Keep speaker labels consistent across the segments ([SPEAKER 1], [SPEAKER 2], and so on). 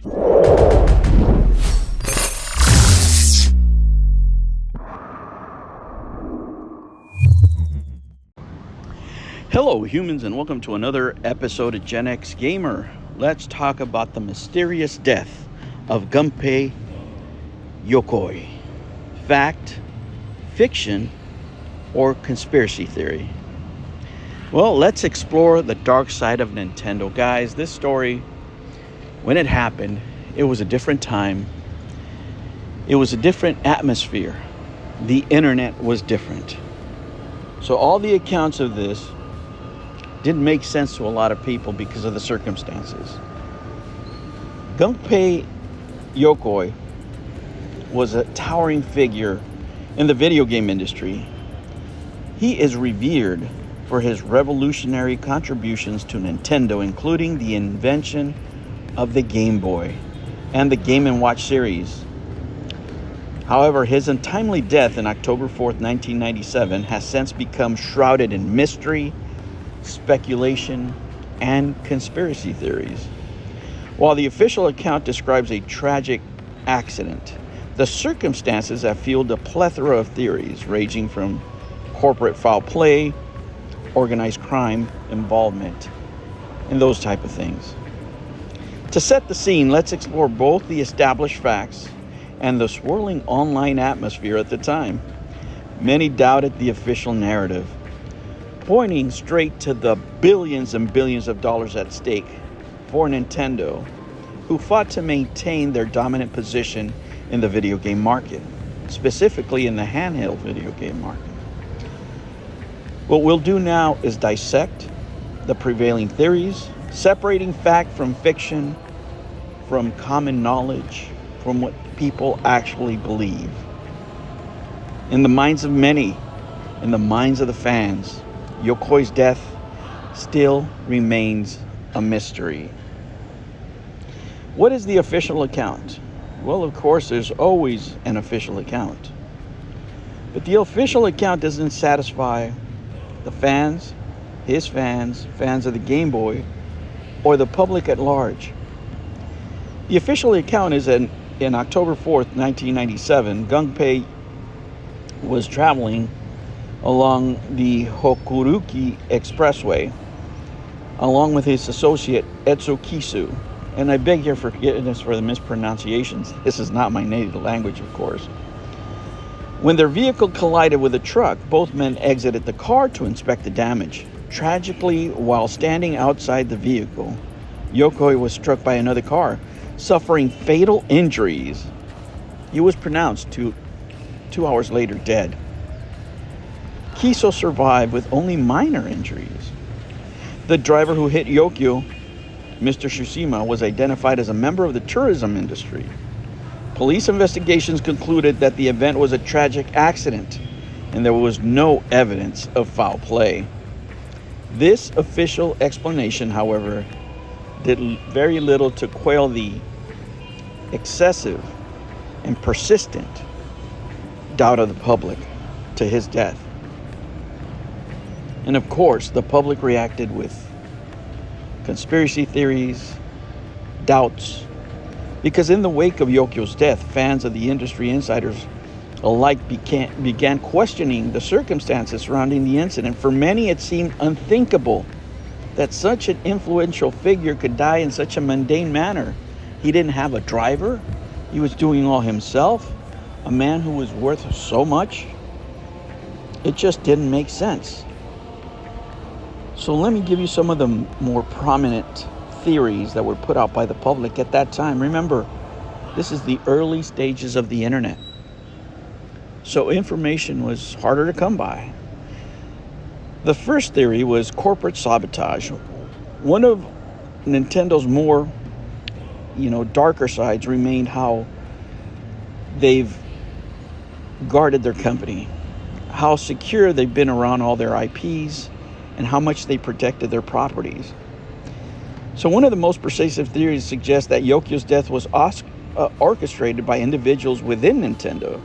[SPEAKER 1] Hello humans, and welcome to another episode of Gen X Gamer. Let's talk about the mysterious death of Gunpei Yokoi. Fact, fiction, or conspiracy theory? Well, let's explore the dark side of Nintendo. Guys, this story, when it happened, it was a different time. It was a different atmosphere. The internet was different. So all the accounts of this didn't make sense to a lot of people because of the circumstances. Gunpei Yokoi was a towering figure in the video game industry. He is revered for his revolutionary contributions to Nintendo, including the invention of the Game Boy and the Game & Watch series. However, his untimely death in October 4th, 1997 has since become shrouded in mystery, speculation, and conspiracy theories. While the official account describes a tragic accident, the circumstances have fueled a plethora of theories ranging from corporate foul play, organized crime involvement, and those type of things. To set the scene, let's explore both the established facts and the swirling online atmosphere at the time. Many doubted the official narrative, pointing straight to the billions and billions of dollars at stake for Nintendo, who fought to maintain their dominant position in the video game market, specifically in the handheld video game market. What we'll do now is dissect the prevailing theories, separating fact from fiction, from common knowledge, from what people actually believe. In the minds of many, in the minds of the fans, Yokoi's death still remains a mystery. What is the official account? Well, of course, there's always an official account. But the official account doesn't satisfy the fans, his fans, fans of the Game Boy, or the public at large. The official account is in October 4th, 1997, Gunpei was traveling along the Hokuruki Expressway, along with his associate Etsu Kisu. And I beg your forgiveness for the mispronunciations. This is not my native language, of course. When their vehicle collided with a truck, both men exited the car to inspect the damage. Tragically, while standing outside the vehicle, Yokoi was struck by another car, suffering fatal injuries. He was pronounced two hours later dead. Kiso survived with only minor injuries. The driver who hit Yokio, Mr. Shushima, was identified as a member of the tourism industry. Police investigations concluded that the event was a tragic accident and there was no evidence of foul play. This official explanation, however, did very little to quell the excessive and persistent doubt of the public to his death. And of course, the public reacted with conspiracy theories, doubts, because in the wake of Yokio's death, fans of the industry insiders alike began questioning the circumstances surrounding the incident. For many, it seemed unthinkable that such an influential figure could die in such a mundane manner. He didn't have a driver. He was doing all himself. A man who was worth so much. It just didn't make sense. So let me give you some of the more prominent theories that were put out by the public at that time. Remember, this is the early stages of the internet. So information was harder to come by. The first theory was corporate sabotage. One of Nintendo's more, darker sides remained how they've guarded their company, how secure they've been around all their IPs, and how much they protected their properties. So one of the most persuasive theories suggests that Yokio's death was orchestrated by individuals within Nintendo.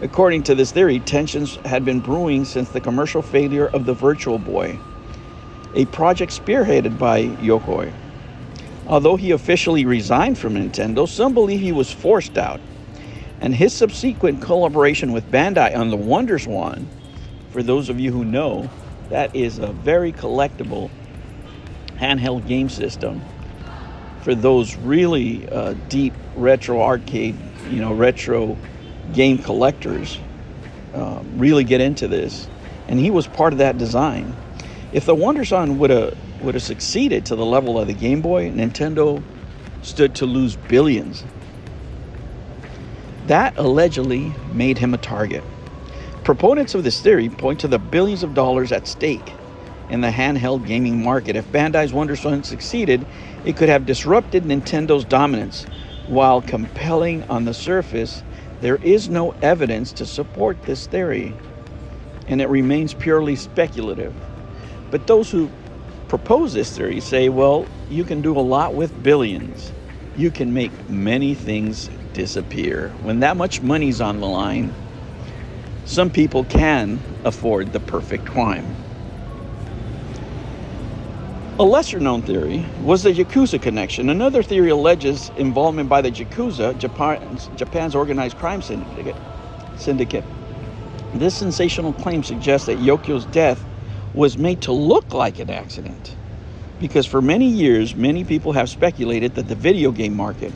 [SPEAKER 1] According to this theory, tensions had been brewing since the commercial failure of the Virtual Boy, a project spearheaded by Yokoi. Although he officially resigned from Nintendo, some believe he was forced out. And his subsequent collaboration with Bandai on the WonderSwan, for those of you who know, that is a very collectible handheld game system for those really deep retro arcade, retro game collectors. Really get into this, and he was part of that design. If the WonderSwan would have succeeded to the level of the Game Boy, Nintendo stood to lose billions. That allegedly made him a target. Proponents of this theory point to the billions of dollars at stake in the handheld gaming market. If Bandai's WonderSwan succeeded, it could have disrupted Nintendo's dominance. While compelling on the surface, there is no evidence to support this theory, and it remains purely speculative. But those who propose this theory say, well, you can do a lot with billions. You can make many things disappear. When that much money's on the line, some people can afford the perfect crime. A lesser-known theory was the Yakuza connection. Another theory alleges involvement by the Yakuza, Japan's organized crime syndicate. This sensational claim suggests that Yokio's death was made to look like an accident, because for many years, many people have speculated that the video game market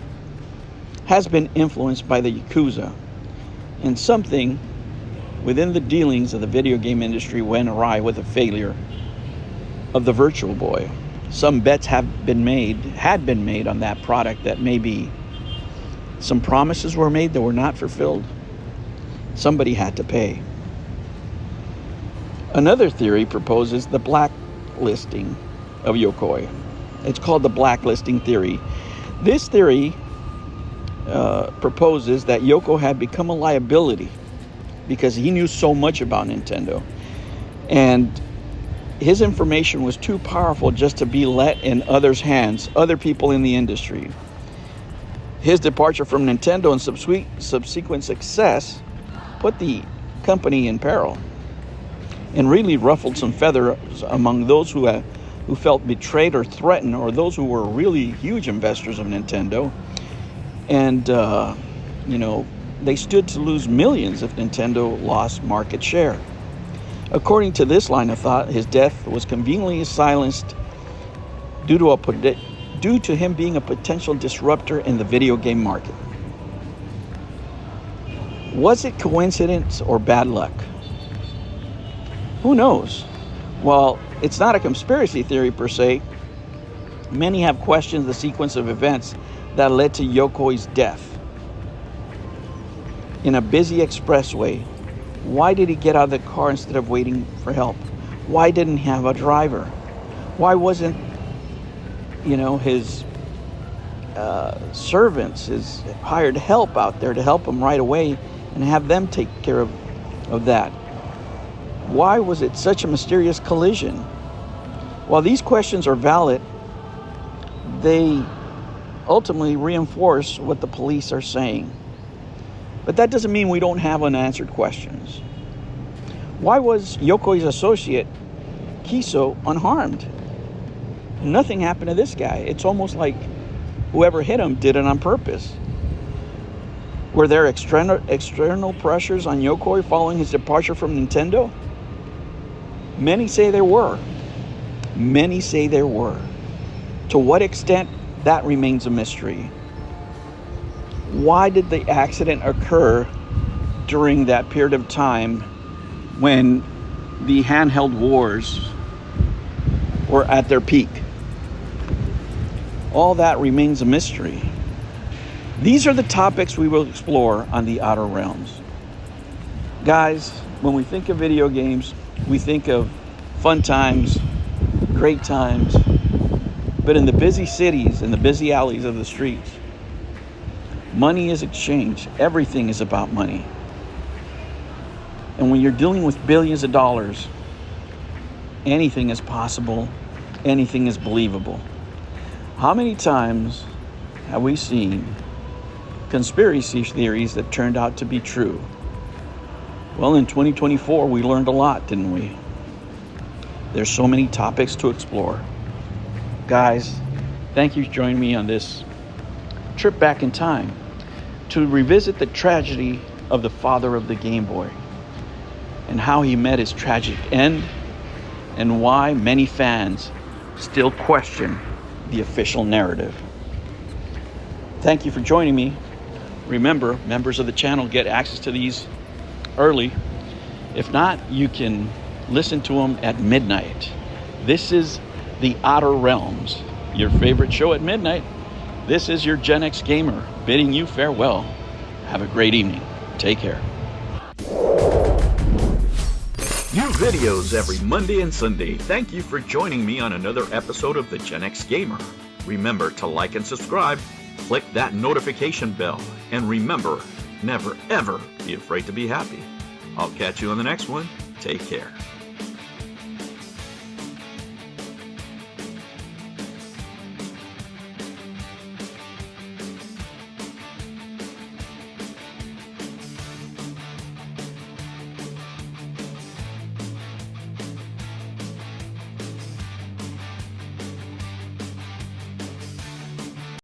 [SPEAKER 1] has been influenced by the Yakuza, and something within the dealings of the video game industry went awry with the failure of the Virtual Boy. Some bets had been made on that product, that maybe some promises were made that were not fulfilled. Somebody had to pay. Another theory proposes the blacklisting of Yokoi. It's called the blacklisting theory. This theory proposes that Yoko had become a liability because he knew so much about Nintendo, and his information was too powerful just to be let in others' hands, other people in the industry. His departure from Nintendo and subsequent success put the company in peril and really ruffled some feathers among those who felt betrayed or threatened, or those who were really huge investors of Nintendo. And, they stood to lose millions if Nintendo lost market share. According to this line of thought, his death was conveniently silenced due to him being a potential disruptor in the video game market. Was it coincidence or bad luck? Who knows? Well, it's not a conspiracy theory per se. Many have questioned the sequence of events that led to Yokoi's death. In a busy expressway, why did he get out of the car instead of waiting for help? Why didn't he have a driver? Why wasn't, his servants, his hired help out there to help him right away and have them take care of that? Why was it such a mysterious collision? While these questions are valid, they ultimately reinforce what the police are saying. But that doesn't mean we don't have unanswered questions. Why was Yokoi's associate, Kiso, unharmed? Nothing happened to this guy. It's almost like whoever hit him did it on purpose. Were there external pressures on Yokoi following his departure from Nintendo? Many say there were. Many say there were. To what extent, that remains a mystery. Why did the accident occur during that period of time when the handheld wars were at their peak? All that remains a mystery. These are the topics we will explore on the Outer Realms. Guys, when we think of video games, we think of fun times, great times, but in the busy cities, in the busy alleys of the streets, money is exchanged. Everything is about money. And when you're dealing with billions of dollars, anything is possible, anything is believable. How many times have we seen conspiracy theories that turned out to be true? Well, in 2024, we learned a lot, didn't we? There's so many topics to explore. Guys, Thank you for joining me on this trip back in time to revisit the tragedy of the father of the Game Boy and how he met his tragic end and why many fans still question the official narrative. Thank you for joining me. Remember, members of the channel get access to these early. If not, you can listen to them at midnight. This is the Outer Realms, your favorite show at midnight. This is your Gen X Gamer bidding you farewell. Have a great evening. Take care. New videos every Monday and Sunday. Thank you for joining me on another episode of the Gen X Gamer. Remember to like and subscribe, click that notification bell, and remember, never ever be afraid to be happy. I'll catch you on the next one. Take care.